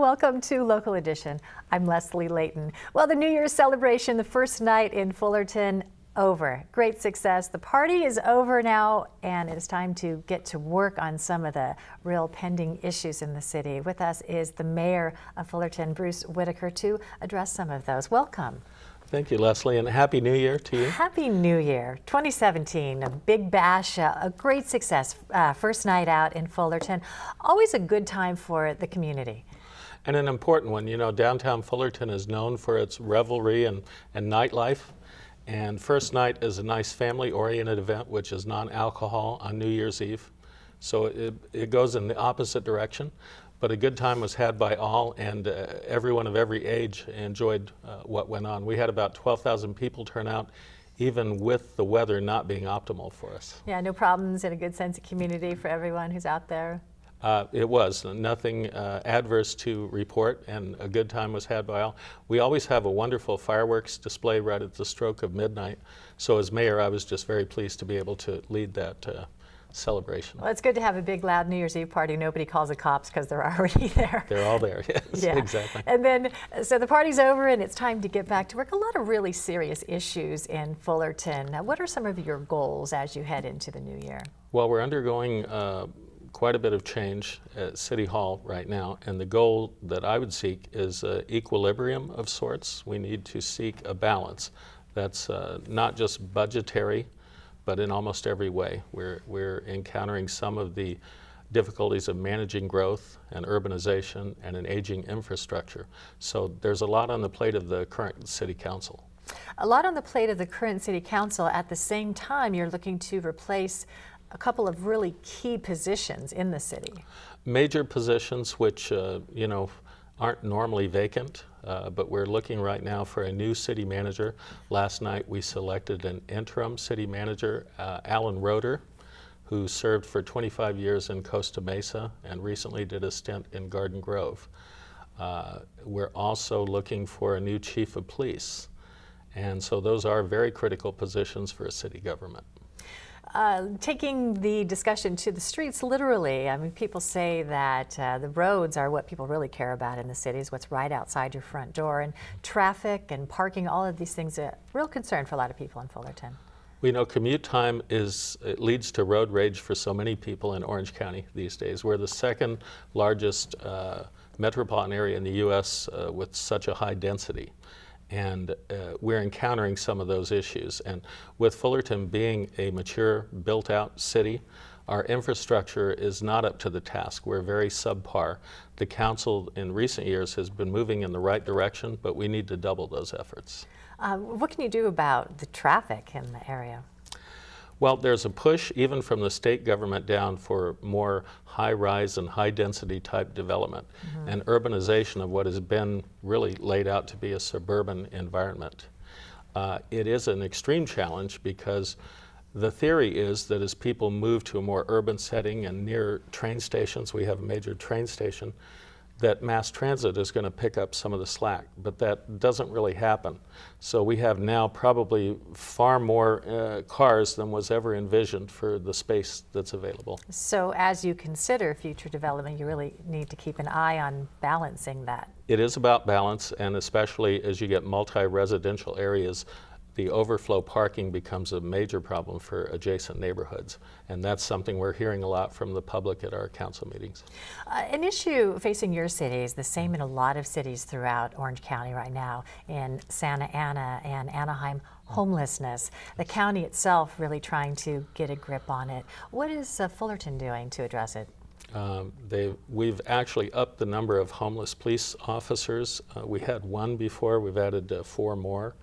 Welcome to Local Edition. I'm Leslie Leyton. Well, the New Year's celebration, the first night in Fullerton, over. Great success. The party is over now, and it is time to get to work on some of the real pending issues in the city. With us is the mayor of Fullerton, Bruce Whitaker, to address some of those. Welcome. Thank you, Leslie, and Happy New Year to you. Happy New Year. 2017, a big bash, a great success. First night out in Fullerton. Always a good time for the community. And an important one. You know, downtown Fullerton is known for its revelry and nightlife. And first night is a nice family-oriented event, which is non-alcohol on New Year's Eve. So it goes in the opposite direction. But a good time was had by all, and everyone of every age enjoyed what went on. We had about 12,000 people turn out, even with the weather not being optimal for us. Yeah, no problems and a good sense of community for everyone who's out there. It was nothing adverse to report, and a good time was had by all. We always have a wonderful fireworks display right at the stroke of midnight. So as mayor, I was just very pleased to be able to lead that celebration. Well, it's good to have a big, loud New Year's Eve party. Nobody calls the cops because they're already there. They're all there, yes, yeah. Exactly. And then, so the party's over and it's time to get back to work. A lot of really serious issues in Fullerton. What are some of your goals as you head into the new year? Well, we're undergoing quite a bit of change at City Hall right now, and the goal that I would seek is equilibrium of sorts. We need to seek a balance that's not just budgetary, but in almost every way. We're encountering some of the difficulties of managing growth and urbanization and an aging infrastructure. So there's a lot on the plate of the current City Council. A lot on the plate of the current City Council. At the same time, you're looking to replace a couple of really key positions in the city. Major positions which, you know, aren't normally vacant, but we're looking right now for a new city manager. Last night we selected an interim city manager, Alan Roeder, who served for 25 years in Costa Mesa and recently did a stint in Garden Grove. We're also looking for a new chief of police. And so those are very critical positions for a city government. Taking the discussion to the streets literally, I mean, people say that the roads are what people really care about in the cities, what's right outside your front door, and traffic and parking, all of these things are a real concern for a lot of people in Fullerton. We know commute time it leads to road rage for so many people in Orange County these days. We're the second largest metropolitan area in the U.S. With such a high density. And we're encountering some of those issues. And with Fullerton being a mature, built-out city, our infrastructure is not up to the task. We're very subpar. The council in recent years has been moving in the right direction, but we need to double those efforts. What can you do about the traffic in the area? Well, there's a push even from the state government down for more high-rise and high-density type development and urbanization of what has been really laid out to be a suburban environment. It is an extreme challenge because the theory is that as people move to a more urban setting and near train stations, we have a major train station, that mass transit is going to pick up some of the slack, but that doesn't really happen. So we have now probably far more cars than was ever envisioned for the space that's available. So as you consider future development, you really need to keep an eye on balancing that. It is about balance, and especially as you get multi-residential areas, the overflow parking becomes a major problem for adjacent neighborhoods. And that's something we're hearing a lot from the public at our council meetings. An issue facing your city is the same in a lot of cities throughout Orange County right now, in Santa Ana and Anaheim, homelessness. The county itself really trying to get a grip on it. What is Fullerton doing to address it? We've actually upped the number of homeless police officers. We had one before, we've added 4 more.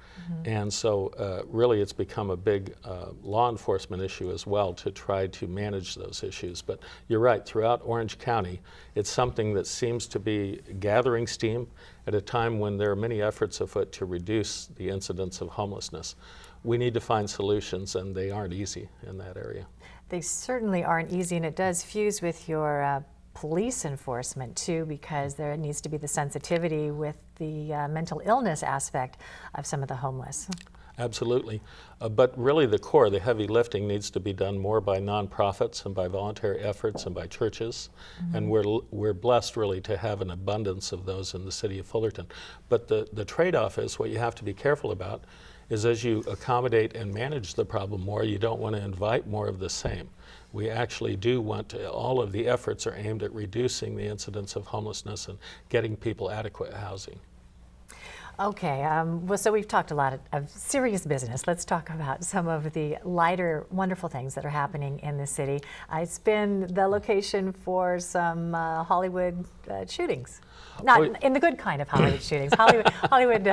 And so really it's become a big law enforcement issue as well to try to manage those issues. But you're right, throughout Orange County, it's something that seems to be gathering steam at a time when there are many efforts afoot to reduce the incidence of homelessness. We need to find solutions, and they aren't easy in that area. They certainly aren't easy, and it does fuse with your police enforcement too, because there needs to be the sensitivity with the mental illness aspect of some of the homeless. Absolutely. But really the core, the heavy lifting, needs to be done more by nonprofits and by voluntary efforts and by churches. And we're blessed really to have an abundance of those in the city of Fullerton. But the trade-off is, what you have to be careful about is, as you accommodate and manage the problem more, you don't want to invite more of the same. We actually do want to, all of the efforts are aimed at reducing the incidence of homelessness and getting people adequate housing. Okay, well, so we've talked a lot of serious business. Let's talk about some of the lighter, wonderful things that are happening in the city. It's been the location for some Hollywood shootings. Not in the good kind of Hollywood shootings. Hollywood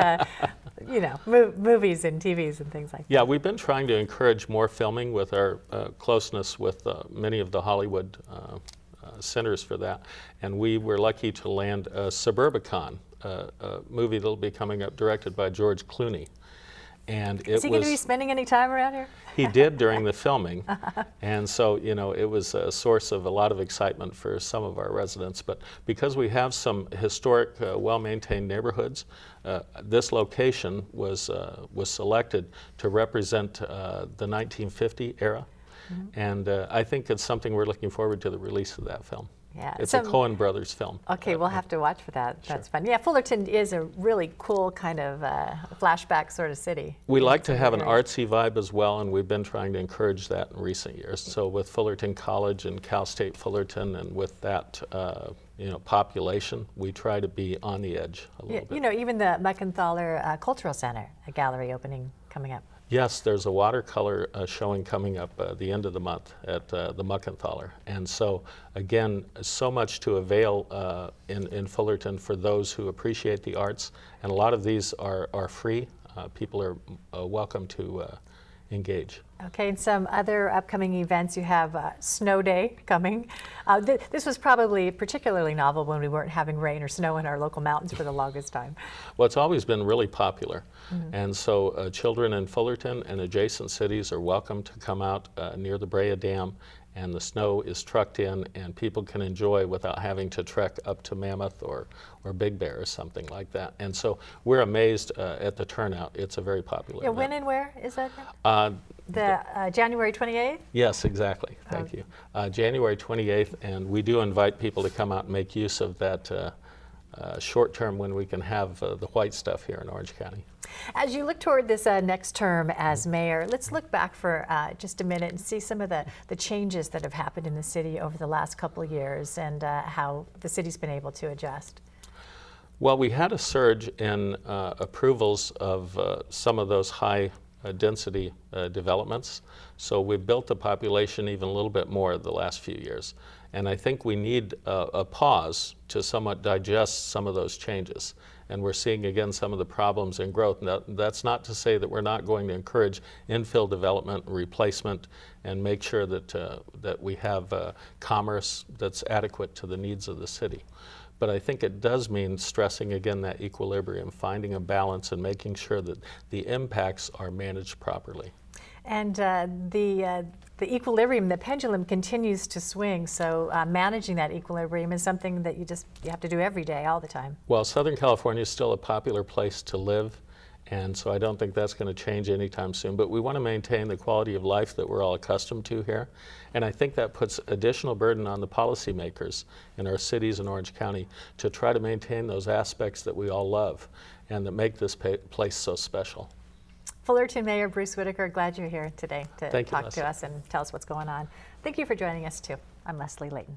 movies and TVs and things like that. Yeah, we've been trying to encourage more filming with our closeness with many of the Hollywood centers for that. And we were lucky to land Suburbicon, a movie that'll be coming up, directed by George Clooney. And Is he going to be spending any time around here? He did during the filming, and so it was a source of a lot of excitement for some of our residents. But because we have some historic, well-maintained neighborhoods, this location was selected to represent the 1950 era, and I think it's something we're looking forward to, the release of that film. Yeah, it's a Coen Brothers film. Okay, we'll have to watch for that. Sure. That's fun. Yeah, Fullerton is a really cool kind of flashback sort of city. We like to have an artsy vibe as well, and we've been trying to encourage that in recent years. So with Fullerton College and Cal State Fullerton, and with that population, we try to be on the edge a little bit. Even the Muckenthaler Cultural Center, a gallery opening coming up. Yes, there's a watercolor showing coming up the end of the month at the Muckenthaler. And so, again, so much to avail in Fullerton for those who appreciate the arts. And a lot of these are free. People are welcome to engage. Okay, and some other upcoming events. You have Snow Day coming. This was probably particularly novel when we weren't having rain or snow in our local mountains for the longest time. Well, it's always been really popular. And so children in Fullerton and adjacent cities are welcome to come out near the Brea Dam, and the snow is trucked in, and people can enjoy without having to trek up to Mammoth or Big Bear or something like that. And so we're amazed at the turnout. It's a very popular event. When and where is that? January 28th? Yes, exactly. Thank you. January 28th, and we do invite people to come out and make use of that short term when we can have the white stuff here in Orange County. As you look toward this next term as mayor, let's look back for just a minute and see some of the changes that have happened in the city over the last couple of years, and how the city's been able to adjust. Well, we had a surge in approvals of some of those high density developments. So we built the population even a little bit more the last few years. And I think we need a pause to somewhat digest some of those changes. And we're seeing again some of the problems in growth. Now, that's not to say that we're not going to encourage infill development and replacement and make sure that, that we have commerce that's adequate to the needs of the city. But I think it does mean stressing again that equilibrium, finding a balance and making sure that the impacts are managed properly. And the equilibrium, the pendulum continues to swing, so managing that equilibrium is something that you have to do every day, all the time. Well, Southern California is still a popular place to live, and so I don't think that's going to change anytime soon. But we want to maintain the quality of life that we're all accustomed to here, and I think that puts additional burden on the policymakers in our cities in Orange County to try to maintain those aspects that we all love and that make this place so special. Fullerton Mayor Bruce Whitaker, glad you're here today to talk Leslie. to us and tell us what's going on. Thank you for joining us too. I'm Leslie Leyton.